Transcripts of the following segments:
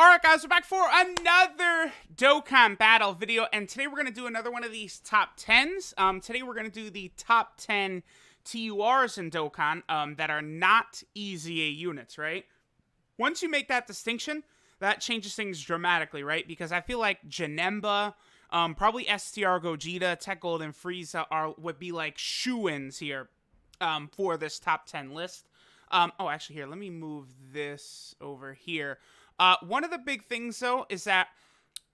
Alright guys, we're back for another Dokkan battle video, and today we're going to do another one of these top 10s. Today we're going to do the top 10 TURs in Dokkan that are not EZA units, right? Once you make that distinction, that changes things dramatically, right? Because I feel like Janemba, probably STR Gogeta, Tech Gold, and Frieza would be like shoo-ins here for this top 10 list. Actually, here, let me move this over here. One of the big things, though, is that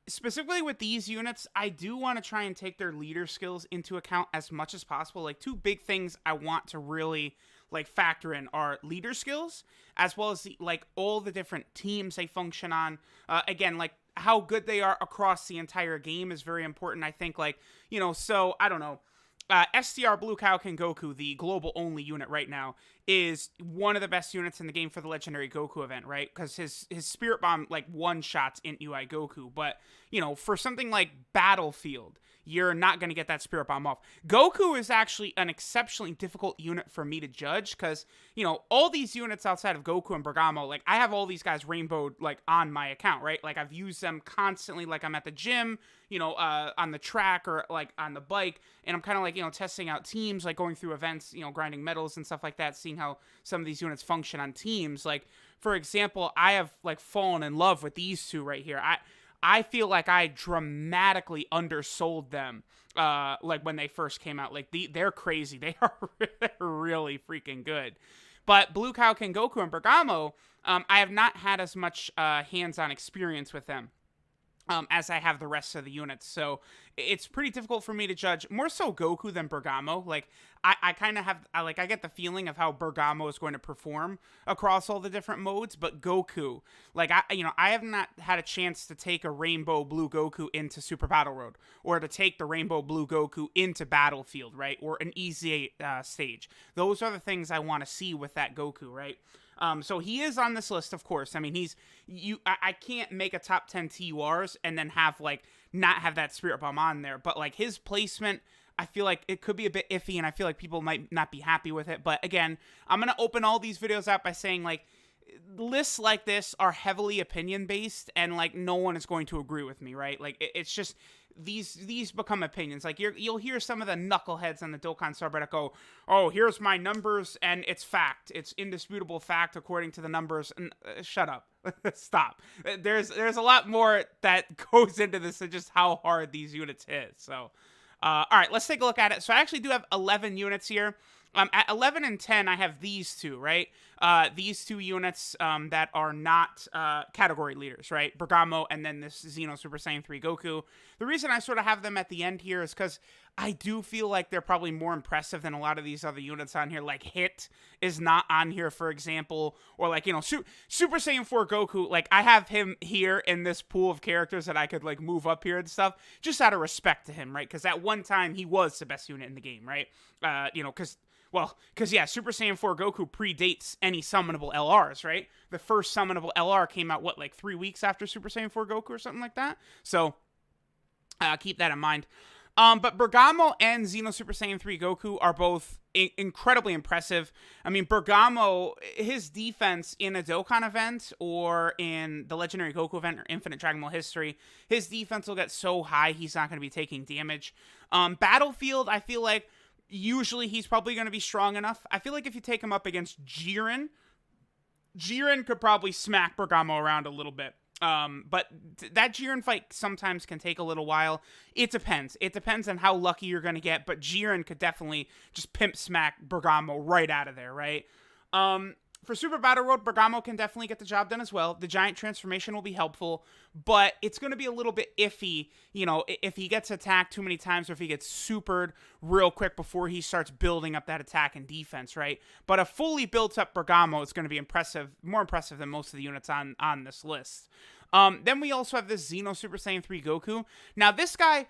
specifically with these units, I do want to try and take their leader skills into account as much as possible. Like, two big things I want to really, like, factor in are leader skills, as well as, all the different teams they function on. Again, like, how good they are across the entire game is very important, I think. Like, so, I don't know. STR Blue Kaio-ken Goku, the global only unit right now, is one of the best units in the game for the Legendary Goku event, right? Because his Spirit Bomb, one-shots Int UI Goku. But, for something like Battlefield, you're not going to get that Spirit Bomb off. Goku is actually an exceptionally difficult unit for me to judge because, all these units outside of Goku and Bergamo, I have all these guys rainbowed, on my account, right? I've used them constantly, I'm at the gym, on the track or, on the bike, and I'm kind of, testing out teams, going through events, grinding medals and stuff like that, seeing how some of these units function on teams. For example, I have, fallen in love with these two right here. I feel like I dramatically undersold them, when they first came out. They're crazy. They are really freaking good. But Blue Kaio-ken Goku and Bergamo, I have not had as much hands-on experience with them as I have the rest of the units. So it's pretty difficult for me to judge. More so Goku than Bergamo. I kind of have, I get the feeling of how Bergamo is going to perform across all the different modes, but Goku, I have not had a chance to take a Rainbow Blue Goku into Super Battle Road, or to take the Rainbow Blue Goku into Battlefield, right? Or an EZA stage. Those are the things I want to see with that Goku, right? So he is on this list, of course. I mean, I can't make a top 10 TURs and then have, not have that Spirit Bomb on there. But, his placement, I feel like it could be a bit iffy, and I feel like people might not be happy with it. But, again, I'm going to open all these videos out by saying, lists like this are heavily opinion-based, and, no one is going to agree with me, right? It's just... These become opinions. You'll hear some of the knuckleheads on the Dokkan subreddit go, "Oh, here's my numbers, and it's fact. It's indisputable fact according to the numbers." And shut up, stop. There's a lot more that goes into this than just how hard these units hit. So, all right, let's take a look at it. So I actually do have 11 units here. At 11 and 10, I have these two, right? These two units that are not category leaders, right? Bergamo and then this Xeno Super Saiyan 3 Goku. The reason I sort of have them at the end here is because I do feel like they're probably more impressive than a lot of these other units on here. Hit is not on here, for example. Or, Super Saiyan 4 Goku, I have him here in this pool of characters that I could, move up here and stuff, just out of respect to him, right? Because at one time, he was the best unit in the game, right? Because Super Saiyan 4 Goku predates any summonable LRs, right? The first summonable LR came out, 3 weeks after Super Saiyan 4 Goku or something like that? So, keep that in mind. But Bergamo and Xeno Super Saiyan 3 Goku are both incredibly impressive. I mean, Bergamo, his defense in a Dokkan event or in the Legendary Goku event or Infinite Dragon Ball History, his defense will get so high he's not going to be taking damage. Battlefield, I feel like usually he's probably going to be strong enough. I feel like if you take him up against Jiren could probably smack Bergamo around a little bit. But that Jiren fight sometimes can take a little while. It depends. It depends on how lucky you're going to get, but Jiren could definitely just pimp smack Bergamo right out of there, right? For Super Battle Road, Bergamo can definitely get the job done as well. The giant transformation will be helpful, but it's going to be a little bit iffy, if he gets attacked too many times or if he gets supered real quick before he starts building up that attack and defense, right? But a fully built up Bergamo is going to be impressive, more impressive than most of the units on this list. Then we also have this Xeno Super Saiyan 3 Goku. Now, this guy...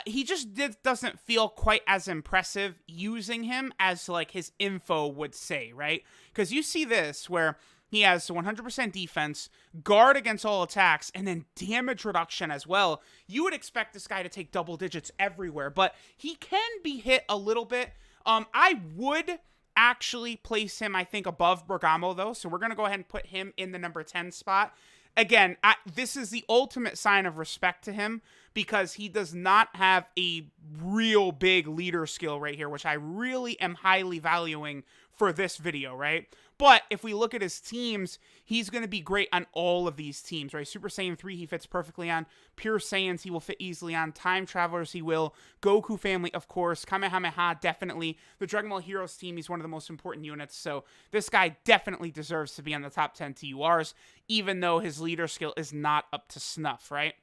he just doesn't feel quite as impressive using him as, his info would say, right? Because you see this, where he has 100% defense, guard against all attacks, and then damage reduction as well. You would expect this guy to take double digits everywhere, but he can be hit a little bit. I would actually place him, I think, above Bergamo, though, so we're going to go ahead and put him in the number 10 spot. again, this is the ultimate sign of respect to him because he does not have a real big leader skill right here, which I really am highly valuing for this video, right? But if we look at his teams, he's going to be great on all of these teams, right? Super Saiyan 3, he fits perfectly on. Pure Saiyans, he will fit easily on. Time Travelers, he will. Goku family, of course. Kamehameha, definitely. The Dragon Ball Heroes team, he's one of the most important units. So this guy definitely deserves to be on the top 10 TURs, even though his leader skill is not up to snuff, right?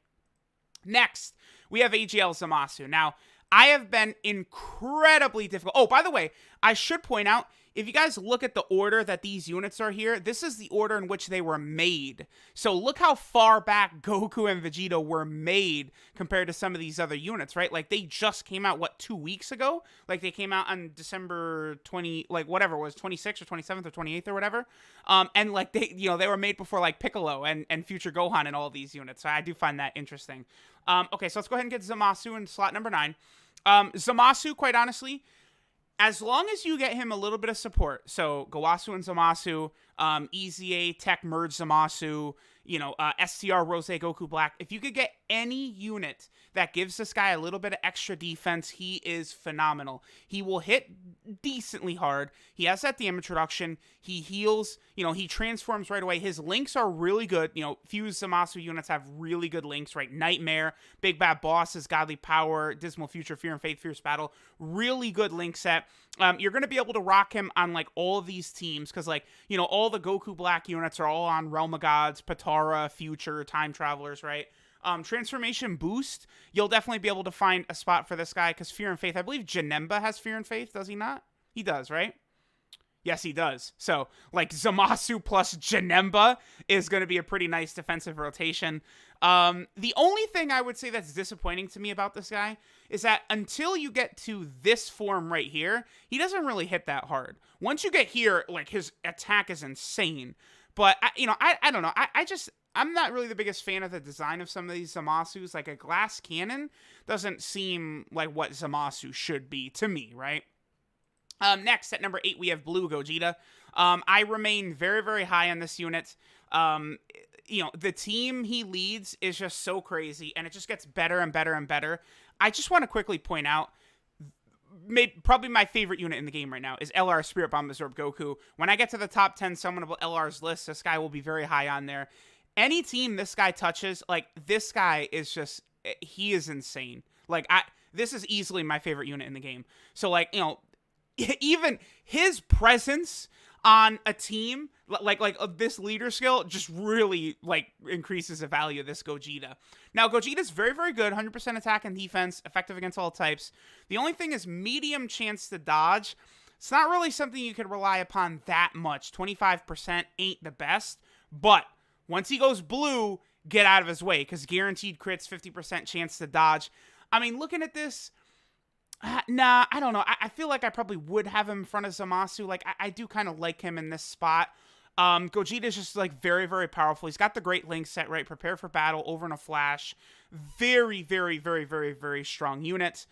Next, we have AGL Zamasu. Now, I have been incredibly difficult. Oh, by the way, I should point out, if you guys look at the order that these units are here, this is the order in which they were made. So look how far back Goku and Vegeta were made compared to some of these other units, right? Like, they just came out, what, 2 weeks ago? Like, they came out on December 20, like, whatever it was, 26th or 27th or 28th or whatever. And, like, they, you know, they were made before, like, Piccolo and Future Gohan and all these units. So I do find that interesting. Okay, so let's go ahead and get Zamasu in slot number 9. Zamasu, quite honestly, as long as you get him a little bit of support, so Gowasu and Zamasu, EZA, TEQ Merge Zamasu, you know, STR Rose Goku Black, if you could get any unit that gives this guy a little bit of extra defense, he is phenomenal. He will hit decently hard. He has that damage reduction. He heals. You know, he transforms right away. His links are really good. You know, few Zamasu units have really good links, right? Nightmare, Big Bad Bosses, Godly Power, Dismal Future, Fear and Faith, Fierce Battle. Really good link set. You're going to be able to rock him on, like, all of these teams because, like, you know, all the Goku Black units are all on Realm of Gods, Patara, Future, Time Travelers, right? Transformation boost, you'll definitely be able to find a spot for this guy because Fear and Faith, I believe Janemba has Fear and Faith, does he not? He does, right? Yes, he does. So, like, Zamasu plus Janemba is going to be a pretty nice defensive rotation. The only thing I would say that's disappointing to me about this guy is that until you get to this form right here, he doesn't really hit that hard. Once you get here, like, his attack is insane. But, you know, I don't know. I'm not really the biggest fan of the design of some of these Zamasus. Like, a glass cannon doesn't seem like what Zamasu should be to me, right? Next, at number 8, we have Blue Gogeta. I remain very, very high on this unit. You know, the team he leads is just so crazy, and it just gets better and better and better. I just want to quickly point out, probably my favorite unit in the game right now is LR Spirit Bomb Absorb Goku. When I get to the top 10 summonable LRs list, this guy will be very high on there. Any team this guy touches, like, this guy is just, he is insane. Like, this is easily my favorite unit in the game. So, like, you know, even his presence on a team, like this leader skill, just really, like, increases the value of this Gogeta. Now, Gogeta's very, very good, 100% attack and defense, effective against all types. The only thing is medium chance to dodge. It's not really something you could rely upon that much. 25% ain't the best, but once he goes blue, get out of his way, because guaranteed crits, 50% chance to dodge. I mean, looking at this, nah, I don't know. I feel like I probably would have him in front of Zamasu. Like, I do kind of like him in this spot. Gogeta is just, like, very, very powerful. He's got the great link set, right? Prepare for battle, over in a flash. Very, very, very, very, very strong unit.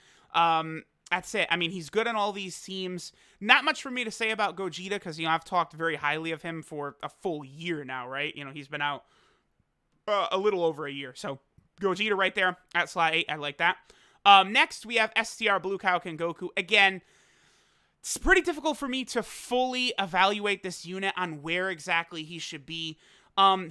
That's it. I mean, he's good on all these teams. Not much for me to say about Gogeta because, you know, I've talked very highly of him for a full year now, right? You know, he's been out a little over a year. So, Gogeta right there at slot 8. I like that. Next, we have STR Blue Kaio-ken Goku. Again, it's pretty difficult for me to fully evaluate this unit on where exactly he should be.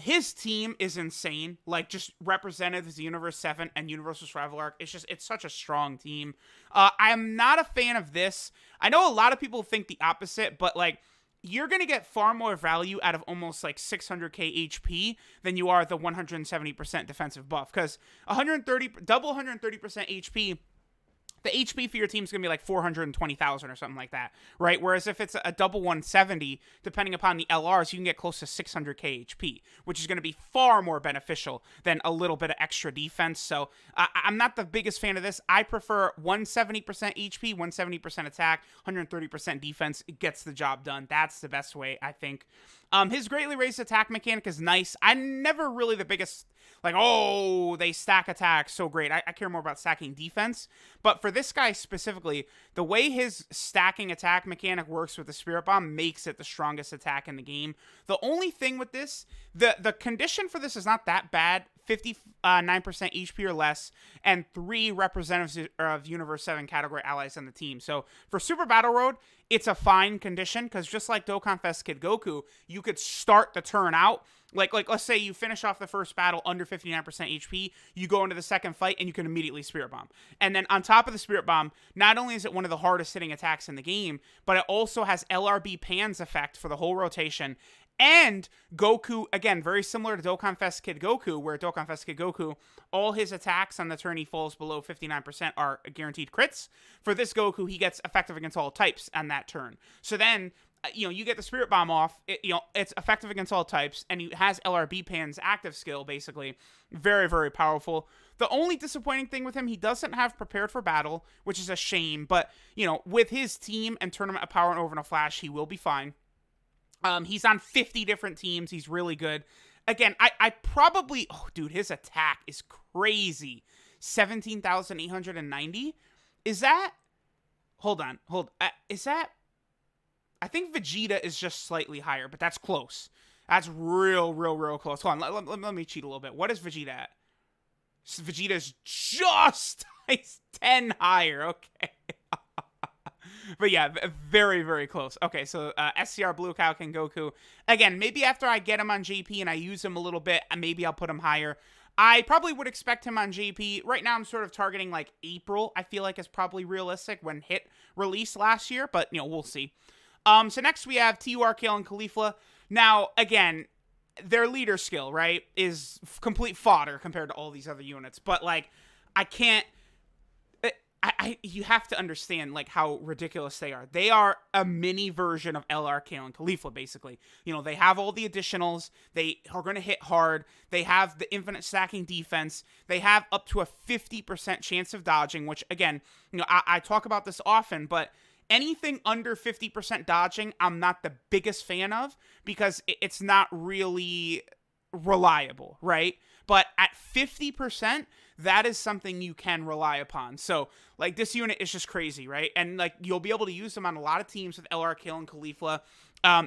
His team is insane. Like, just represented as Universe 7 and Universal Survival Arc. It's such a strong team. I am not a fan of this. I know a lot of people think the opposite, but, like, you're going to get far more value out of almost, like, 600k HP than you are the 170% defensive buff. Because double 130% HP, the HP for your team is going to be like 420,000 or something like that, right? Whereas if it's a double 170, depending upon the LRs, you can get close to 600k HP, which is going to be far more beneficial than a little bit of extra defense. So I'm not the biggest fan of this. I prefer 170% HP, 170% attack, 130% defense. It gets the job done. That's the best way, I think. His greatly raised attack mechanic is nice. I'm never really the biggest, like, oh, they stack attacks so great. I care more about stacking defense. But for this guy specifically, the way his stacking attack mechanic works with the Spirit Bomb makes it the strongest attack in the game. The only thing with this, the condition for this is not that bad. 59% HP or less, and 3 representatives of Universe 7 category allies on the team. So for Super Battle Road, it's a fine condition, because just like Dokkan Fest Kid Goku, you could start the turn out. Like let's say you finish off the first battle under 59% HP, you go into the second fight, and you can immediately Spirit Bomb. And then on top of the Spirit Bomb, not only is it one of the hardest hitting attacks in the game, but it also has LRB Pan's effect for the whole rotation. And Goku, again, very similar to Dokkan Fest Kid Goku, where Dokkan Fest Kid Goku, all his attacks on the turn he falls below 59% are guaranteed crits. For this Goku, he gets effective against all types on that turn. So then, you get the Spirit Bomb off, it's effective against all types, and he has LRB Pan's active skill, basically. Very, very powerful. The only disappointing thing with him, he doesn't have Prepared for Battle, which is a shame, but, with his team and Tournament of Power and Over in a Flash, he will be fine. He's on 50 different teams. He's really good. Again, I probably... Oh, dude, his attack is crazy. 17,890? Is that... Hold on. Is that... I think Vegeta is just slightly higher, but that's close. That's real close. Hold on. Let me cheat a little bit. What is Vegeta at? Vegeta's just 10 higher. Okay. But yeah, very, very close. Okay, so SCR Blue Kaio-ken Goku. Again, maybe after I get him on JP and I use him a little bit, maybe I'll put him higher. I probably would expect him on JP. Right now, I'm sort of targeting like April. I feel like is probably realistic when hit released last year, but we'll see. So next we have TUR, Kale and Caulifla. Now, again, their leader skill, right, is complete fodder compared to all these other units. But like, I can't... you have to understand like how ridiculous they are. They are a mini version of LR, Kale, and Caulifla, basically. They have all the additionals. They are going to hit hard. They have the infinite stacking defense. They have up to a 50% chance of dodging, which again, I talk about this often, but anything under 50% dodging, I'm not the biggest fan of, because it's not really reliable, right? But at 50%, that is something you can rely upon. So, like, this unit is just crazy, right? And, like, you'll be able to use them on a lot of teams with LR, Kale, and Caulifla.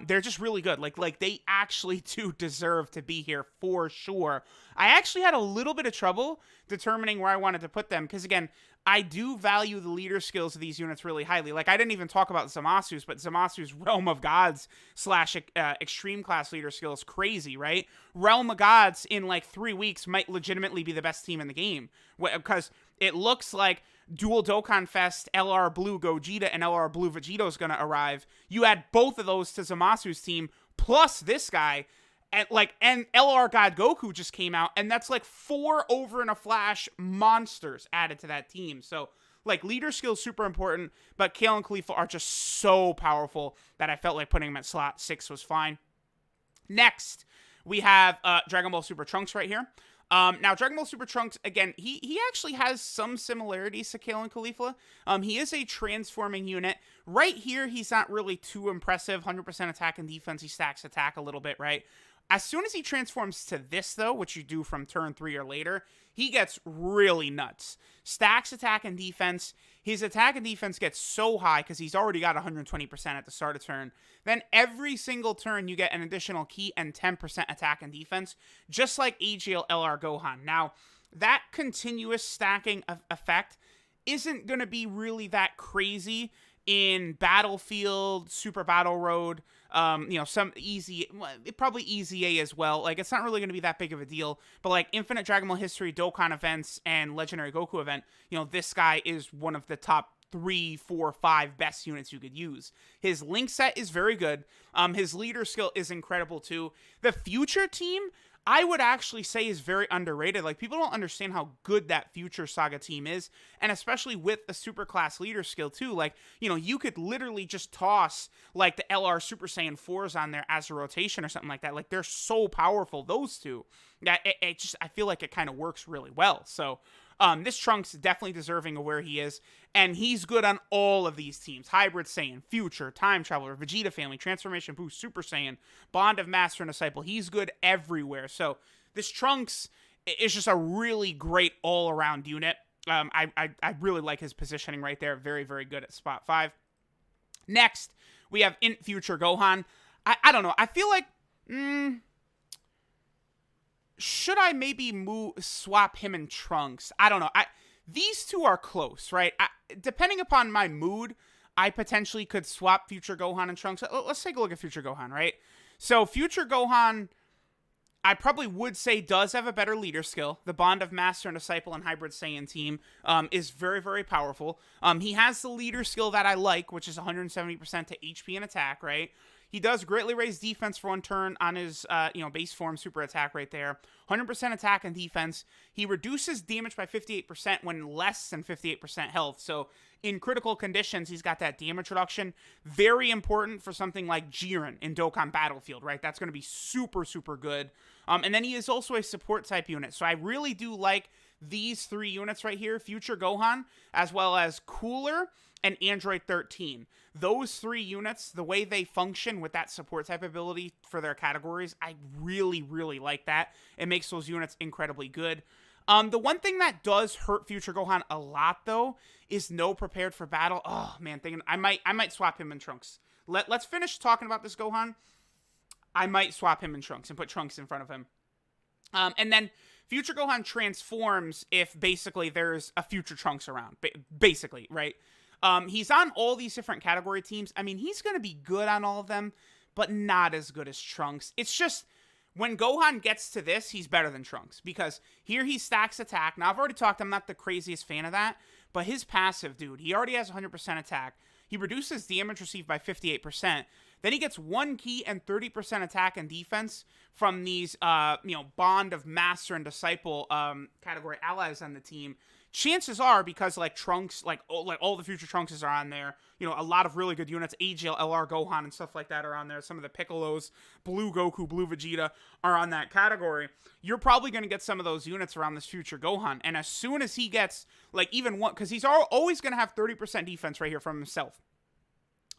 They're just really good. Like they actually do deserve to be here for sure. I actually had a little bit of trouble determining where I wanted to put them, because, again, I do value the leader skills of these units really highly. Like, I didn't even talk about Zamasu's, but Zamasu's Realm of Gods / Extreme Class leader skill is crazy, right? Realm of Gods in, like, 3 weeks might legitimately be the best team in the game, because it looks like Dual Dokkan Fest, LR Blue Gogeta, and LR Blue Vegeta is going to arrive. You add both of those to Zamasu's team, plus this guy, and LR God Goku just came out, and that's like 4 Over in a Flash monsters added to that team. So, like, leader skills super important, but Kale and Caulifla are just so powerful that I felt like putting them at slot 6 was fine. Next, we have Dragon Ball Super Trunks right here. Now, Dragon Ball Super Trunks, again, he actually has some similarities to Kale and Caulifla. He is a transforming unit. Right here, he's not really too impressive. 100% attack and defense. He stacks attack a little bit, right? As soon as he transforms to this, though, which you do from turn 3 or later, he gets really nuts. Stacks attack and defense. His attack and defense gets so high because he's already got 120% at the start of turn. Then every single turn, you get an additional key and 10% attack and defense, just like AGL LR Gohan. Now, that continuous stacking effect isn't going to be really that crazy in Battlefield, Super Battle Road, some easy, probably easy A as well. Like, it's not really going to be that big of a deal, but like Infinite Dragon Ball History, Dokkan events, and Legendary Goku event, this guy is one of the top 3, 4, 5 best units you could use. His link set is very good. His leader skill is incredible too. The future team, I would actually say, is very underrated. Like, people don't understand how good that Future Saga team is, and especially with the super class leader skill too. Like, you could literally just toss like the LR Super Saiyan 4s on there as a rotation or something like that. Like, they're so powerful, those two, that I feel like it kind of works really well. So This Trunks definitely deserving of where he is, and he's good on all of these teams. Hybrid Saiyan, Future, Time Traveler, Vegeta Family, Transformation Boost, Super Saiyan, Bond of Master and Disciple. He's good everywhere. So this Trunks is just a really great all-around unit. I really like his positioning right there. Very, very good at spot 5. Next, we have Int Future Gohan. I don't know. I feel like, should I maybe swap him and Trunks? I don't know. These two are close, right? Depending upon my mood, I potentially could swap Future Gohan and Trunks. Let's take a look at Future Gohan, right? So Future Gohan, I probably would say does have a better leader skill. The Bond of Master and Disciple and Hybrid Saiyan team is very, very powerful. He has the leader skill that I like, which is 170% to HP and attack, right? He does greatly raise defense for 1 turn on his base form super attack right there. 100% attack and defense. He reduces damage by 58% when less than 58% health. So in critical conditions, he's got that damage reduction. Very important for something like Jiren in Dokkan Battlefield, right? That's going to be super, super good. And then he is also a support type unit. So I really do like these 3 units right here, Future Gohan, as well as Cooler and Android 13. Those 3 units, the way they function with that support type ability for their categories, I really, really like that. It makes those units incredibly good. The one thing that does hurt Future Gohan a lot, though, is no prepared for battle. Oh, man, I might swap him in Trunks. Let's finish talking about this Gohan. I might swap him in Trunks and put Trunks in front of him. And then Future Gohan transforms if basically there's a Future Trunks around, basically, right? He's on all these different category teams. I mean, he's going to be good on all of them, but not as good as Trunks. It's just, when Gohan gets to this, he's better than Trunks, because here he stacks attack. Now, I've already talked, I'm not the craziest fan of that, but his passive, dude, he already has 100% attack. He reduces damage received by 58%. Then he gets 1 key and 30% attack and defense from these, Bond of Master and Disciple category allies on the team. Chances are, because Trunks, all the Future Trunkses are on there, a lot of really good units, AGL, LR, Gohan, and stuff like that are on there. Some of the Piccolos, Blue Goku, Blue Vegeta are on that category. You're probably going to get some of those units around this Future Gohan. And as soon as he gets, even one, because he's always going to have 30% defense right here from himself.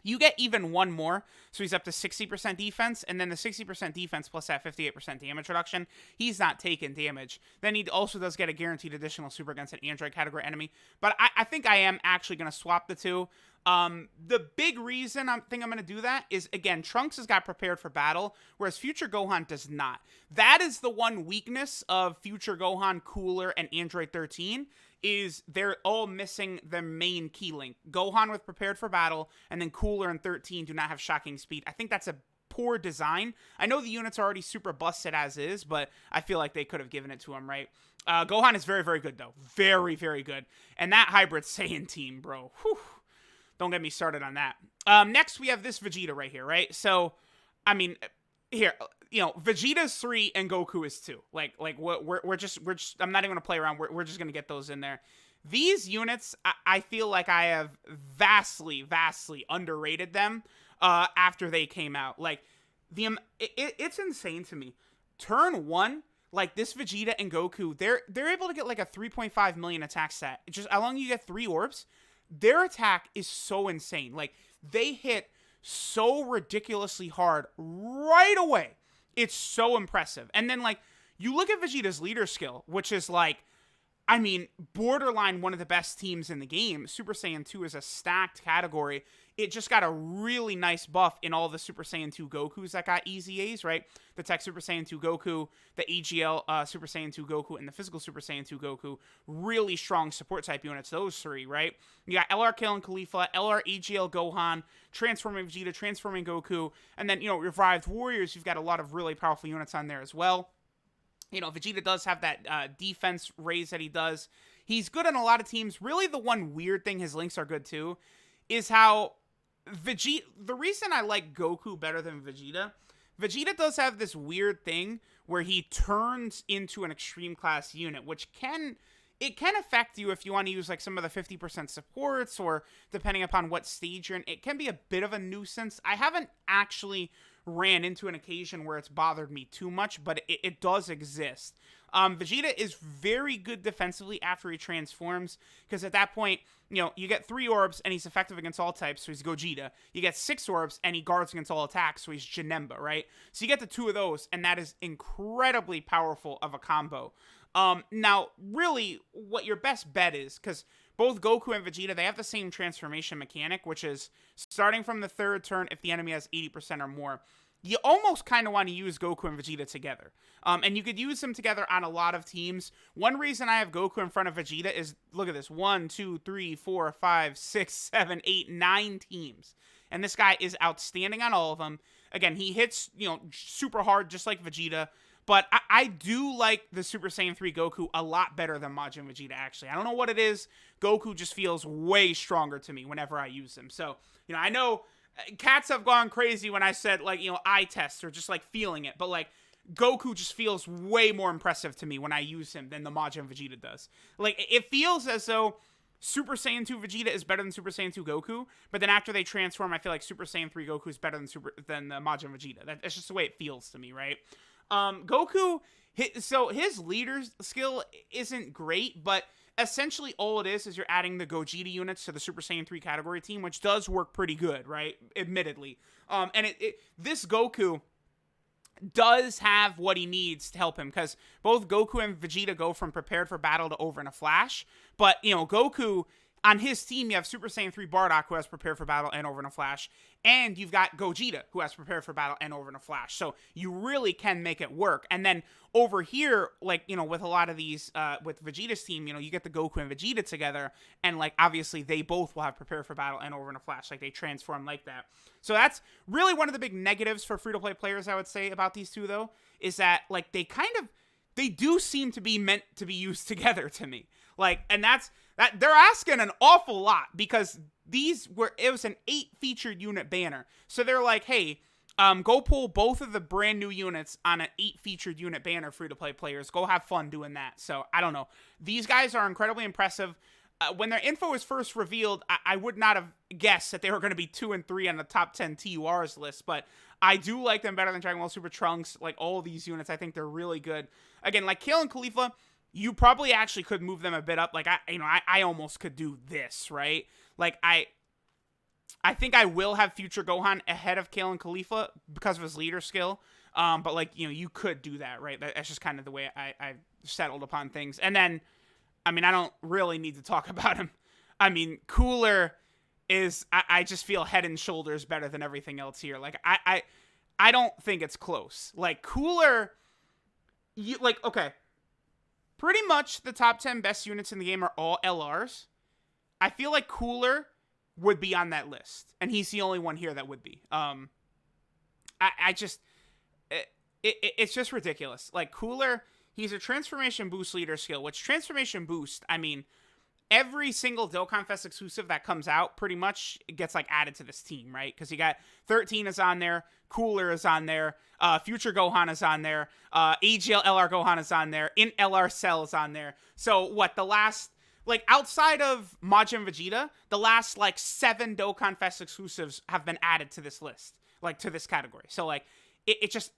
You get even one more, so he's up to 60% defense, and then the 60% defense plus that 58% damage reduction, he's not taking damage. Then he also does get a guaranteed additional super against an Android category enemy, but I think I am actually going to swap the two. The big reason I'm going to do that is, again, Trunks has got prepared for battle, whereas Future Gohan does not. That is the one weakness of Future Gohan, Cooler, and Android 13, is they're all missing the main key link. Gohan with prepared for battle, and then Cooler and 13 do not have shocking speed. I think that's a poor design. I know the unit's already super busted as is, but I feel like they could have given it to him, right? Gohan is very, very good, though. Very, very good. And that Hybrid Saiyan team, bro. Whew. Don't get me started on that. Next, we have this Vegeta right here, right? So, I mean, here, Vegeta's 3 and Goku is 2. We're just, I'm not even gonna play around. We're just gonna get those in there. These units, I feel like I have vastly, vastly underrated them after they came out. It's insane to me. Turn 1, this Vegeta and Goku, they're able to get a 3.5 million attack stat. It's just, as long as you get 3 orbs, their attack is so insane. They hit so ridiculously hard right away. It's so impressive. And then, you look at Vegeta's leader skill, which is, borderline one of the best teams in the game. Super Saiyan 2 is a stacked category. It just got a really nice buff in all the Super Saiyan 2 Gokus that got EZAs, right? The Tech Super Saiyan 2 Goku, the AGL Super Saiyan 2 Goku, and the Physical Super Saiyan 2 Goku. Really strong support type units, those 3, right? You got LR Kale and Caulifla, LR AGL Gohan, Transforming Vegeta, Transforming Goku, and then, Revived Warriors, you've got a lot of really powerful units on there as well. Vegeta does have that defense raise that he does. He's good on a lot of teams. Really, the one weird thing, his links are good too, is how Vegeta, the reason I like Goku better than Vegeta does have this weird thing where he turns into an extreme class unit, which can affect you if you want to use some of the 50% supports, or depending upon what stage you're in, it can be a bit of a nuisance. I haven't actually ran into an occasion where it's bothered me too much, but it does exist. Vegeta is very good defensively after he transforms, because at that point, you know, you get 3 orbs and he's effective against all types, so he's Gogeta. You get 6 orbs and he guards against all attacks, so he's Janemba, right? So you get the 2 of those, and that is incredibly powerful of a combo. Now, really, what your best bet is, because both Goku and Vegeta, they have the same transformation mechanic, which is starting from the 3rd turn if the enemy has 80% or more. You almost kind of want to use Goku and Vegeta together. And you could use them together on a lot of teams. One reason I have Goku in front of Vegeta is, look at this, 1, 2, 3, 4, 5, 6, 7, 8, 9 teams. And this guy is outstanding on all of them. Again, he hits, you know, super hard, just like Vegeta. But I do like the Super Saiyan 3 Goku a lot better than Majin Vegeta, actually. I don't know what it is. Goku just feels way stronger to me whenever I use him. So, you know, I know cats have gone crazy when I said, like, you know, eye test or just, like, feeling it. But, like, Goku just feels way more impressive to me when I use him than the Majin Vegeta does. Like, it feels as though Super Saiyan 2 Vegeta is better than Super Saiyan 2 Goku, but then after they transform, I feel like Super Saiyan 3 Goku is better than Majin Vegeta. That's just the way it feels to me, right? Goku, so his leader skill isn't great, but essentially all it is you're adding the Gogeta units to the Super Saiyan 3 category team, which does work pretty good, right? Admittedly. And this Goku does have what he needs to help him, because both Goku and Vegeta go from prepared for battle to over in a flash. But, you know, Goku, on his team, you have Super Saiyan 3 Bardock, who has prepared for battle and over in a flash. And you've got Gogeta, who has prepared for battle and over in a flash. So you really can make it work. And then over here, like, you know, with a lot of these, with Vegeta's team, you know, you get the Goku and Vegeta together. And, like, obviously they both will have prepared for battle and over in a flash. Like, they transform like that. So that's really one of the big negatives for free-to-play players, I would say, about these two, though, is that, like, they do seem to be meant to be used together to me. Like, and that they're asking an awful lot, because it was an 8 featured unit banner. So they're like, hey, go pull both of the brand new units on an 8 featured unit banner, free to play players. Go have fun doing that. So I don't know. These guys are incredibly impressive. When their info was first revealed, I would not have guessed that they were going to be 2 and 3 on the top 10 TURs list, but I do like them better than Dragon Ball Super Trunks. Like, all these units, I think they're really good. Again, like Kale and Caulifla, you probably actually could move them a bit up. Like, I almost could do this, right? Like, I think I will have future Gohan ahead of Kale and Caulifla because of his leader skill. But, like, you know, you could do that, right? That's just kind of the way I settled upon things. And then, I mean, I don't really need to talk about him. I mean, Cooler is, I just feel head and shoulders better than everything else here. Like, I don't think it's close. Like, Cooler, okay, pretty much the top 10 best units in the game are all LRs. I feel like Cooler would be on that list, and he's the only one here that would be. It's just ridiculous. Like, Cooler, he's a transformation boost leader skill, which transformation boost, I mean, every single Dokkan Fest exclusive that comes out pretty much gets, like, added to this team, right? Because you got 13 is on there, Cooler is on there, Future Gohan is on there, AGL LR Gohan is on there, Int LR Cell is on there. So, what, the last, like, outside of Majin Vegeta, the last, like, 7 Dokkan Fest exclusives have been added to this list, like, to this category. So, like, it just,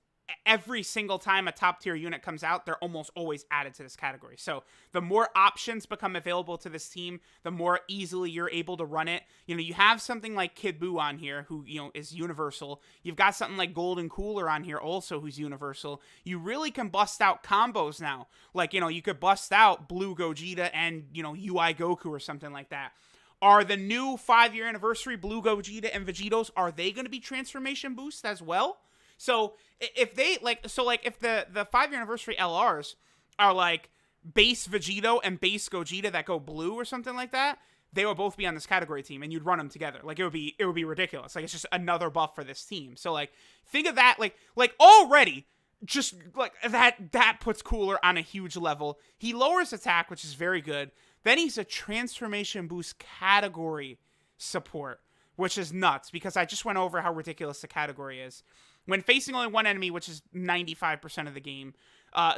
every single time a top tier unit comes out, they're almost always added to this category. So the more options become available to this team, the more easily you're able to run it. You know, you have something like Kid Buu on here, who, you know, is universal. You've got something like Golden Cooler on here also, who's universal. You really can bust out combos now. Like, you know, you could bust out Blue Gogeta and, you know, UI Goku or something like that. Are the new 5-year anniversary Blue Gogeta and Vegetos, are they going to be transformation boosts as well? So if they, like, if the 5-year anniversary LRs are like base Vegeto and base Gogeta that go blue or something like that, they would both be on this category team, and you'd run them together. Like, it would be ridiculous. Like, it's just another buff for this team. So, like, think of that, like already, just like that puts Cooler on a huge level. He lowers attack, which is very good. Then he's a transformation boost category support, which is nuts, because I just went over how ridiculous the category is. When facing only one enemy, which is 95% of the game.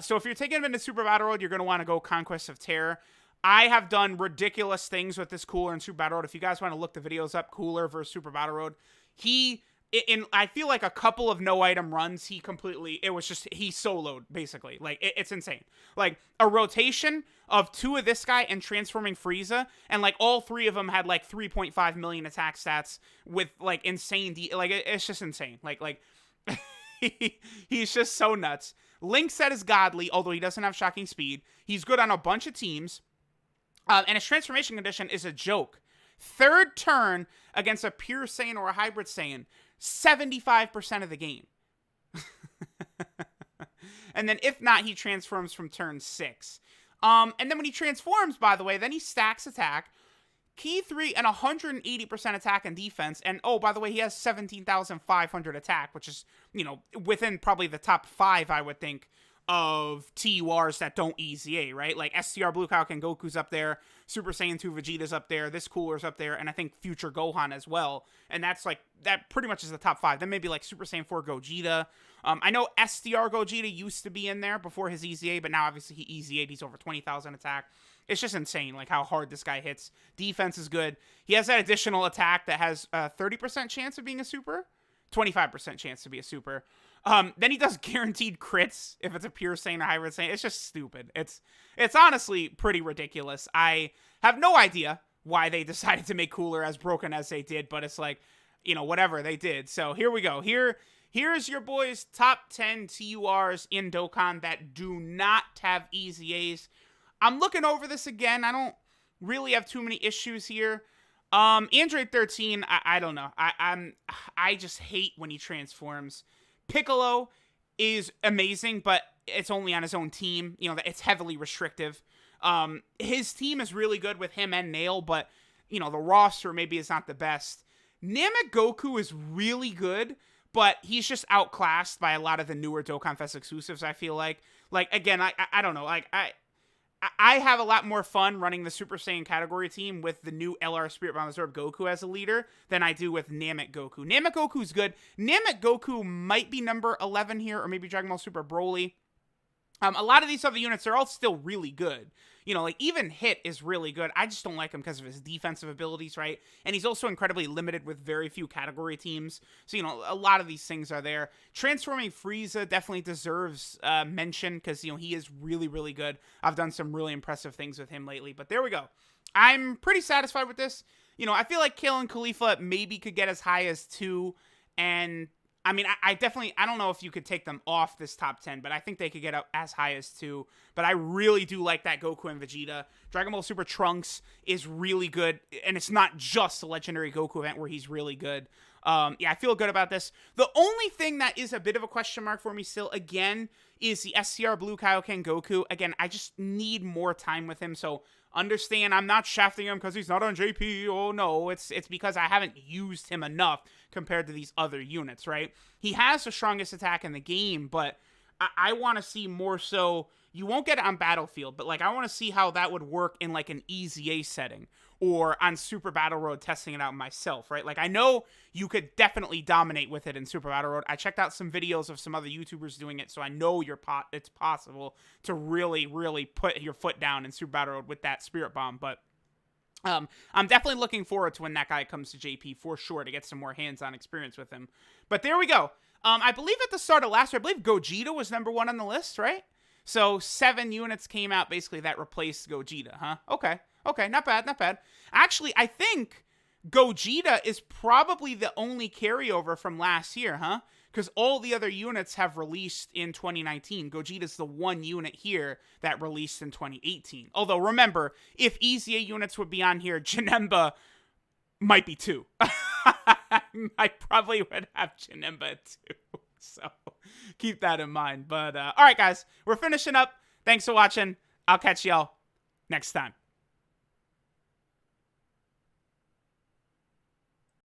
So if you're taking him into Super Battle Road, you're going to want to go Conquest of Terror. I have done ridiculous things with this Cooler in Super Battle Road. If you guys want to look the videos up, Cooler versus Super Battle Road, he I feel like a couple of no item runs, he soloed basically. Like it's insane. Like a rotation of 2 of this guy and transforming Frieza, and like all 3 of them had like 3.5 million attack stats with like insane it's just insane. Like he's just so nuts. Link set is godly, although he doesn't have shocking speed. He's good on a bunch of teams, and his transformation condition is a joke. 3rd turn against a pure Saiyan or a hybrid Saiyan, 75% of the game. And then if not, he transforms from turn 6. And then when he transforms, by the way, then he stacks attack, key 3, and 180% attack and defense. And oh, by the way, he has 17,500 attack, which is, within probably the top 5, I would think, of TURs that don't EZA, right? Like STR Blue Kaio-ken Goku's up there, Super Saiyan 2 Vegeta's up there, this Cooler's up there, and I think future Gohan as well. And that pretty much is the top 5. Then maybe like Super Saiyan 4 Gogeta. I know STR Gogeta used to be in there before his EZA, but now obviously he EZA'd. He's over 20,000 attack. It's just insane, like how hard this guy hits. Defense is good. He has that additional attack that has a 30% chance of being a super, 25% chance to be a super. Then he does guaranteed crits if it's a pure Saiyan or hybrid Saiyan. It's just stupid. It's honestly pretty ridiculous. I have no idea why they decided to make Cooler as broken as they did, but it's like, whatever they did. So here we go. Here's your boys' top 10 TURs in Dokkan that do not have EZAs. I'm looking over this again. I don't really have too many issues here. Android 13, I don't know. I just hate when he transforms. Piccolo is amazing, but it's only on his own team. It's heavily restrictive. His team is really good with him and Nail, but, the roster maybe is not the best. Namek Goku is really good, but he's just outclassed by a lot of the newer Dokkan Fest exclusives, I feel like. Like, again, I don't know. Like, I have a lot more fun running the Super Saiyan category team with the new LR Spirit Bomb Absorb Goku as a leader than I do with Namek Goku. Namek Goku's good. Namek Goku might be number 11 here, or maybe Dragon Ball Super Broly. A lot of these other units are all still really good. Like even Hit is really good. I just don't like him because of his defensive abilities, right? And he's also incredibly limited with very few category teams. So, a lot of these things are there. Transforming Frieza definitely deserves mention because, he is really, really good. I've done some really impressive things with him lately. But there we go. I'm pretty satisfied with this. I feel like Kale and Caulifla maybe could get as high as 2. And I mean, I don't know if you could take them off this top 10, but I think they could get up as high as 2. But I really do like that Goku and Vegeta. Dragon Ball Super Trunks is really good, and it's not just a Legendary Goku event where he's really good. Yeah, I feel good about this. The only thing that is a bit of a question mark for me still, again, is the STR Blue Kaio-ken Goku. Again, I just need more time with him, so understand I'm not shafting him because he's not on JP. Oh, no, it's because I haven't used him enough compared to these other units, right? He has the strongest attack in the game, but I want to see more so. You won't get it on Battlefield, but like I want to see how that would work in like an EZA setting or on Super Battle Road testing it out myself, right? Like I know you could definitely dominate with it in Super Battle Road. I checked out some videos of some other YouTubers doing it, so I know it's possible to really, really put your foot down in Super Battle Road with that Spirit Bomb, but I'm definitely looking forward to when that guy comes to JP for sure to get some more hands-on experience with him. But there we go. I believe at the start of last year, I believe Gogeta was number 1 on the list, right? So 7 units came out basically that replaced Gogeta, huh? Okay, not bad. Actually, I think Gogeta is probably the only carryover from last year, huh? Because all the other units have released in 2019. Gogeta's the one unit here that released in 2018. Although, remember, if EZA units would be on here, Janemba might be 2. I probably would have Janemba too. So keep that in mind. But all right, guys, we're finishing up. Thanks for watching. I'll catch y'all next time.